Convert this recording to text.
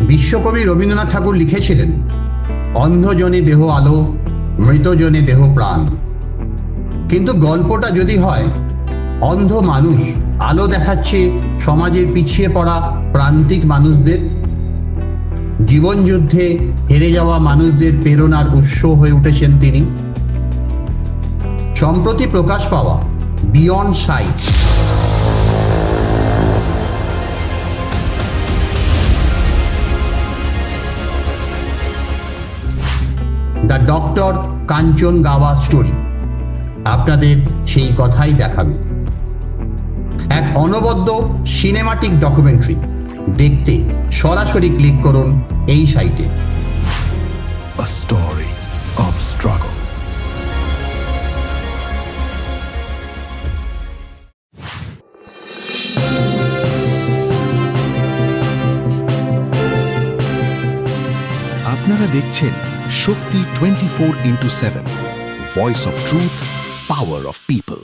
বিশ্বকবি রবীন্দ্রনাথ ঠাকুর লিখেছিলেন, অন্ধজনে দেহ আলো, মৃতজনে দেহ প্রাণ। কিন্তু গল্পটা যদি হয় অন্ধ মানুষ আলো দেখাচ্ছে সমাজের পিছিয়ে পড়া প্রান্তিক মানুষদের, জীবনযুদ্ধে হেরে যাওয়া মানুষদের প্রেরণার উৎস হয়ে উঠেছেন তিনি। সম্প্রতি প্রকাশ পাওয়া বিয়ন্ড সাইট, দ্য ডক্টর কাঞ্চন গাওয়া স্টোরি আপনাদের সেই কথাই দেখাবে। এক অনবদ্য সিনেমাটিক ডকুমেন্টারি দেখতে সরাসরি ক্লিক করুন এই সাইটে। A story of struggle. আপনারা দেখছেন শক্তি 24x7, voice of truth, power of people.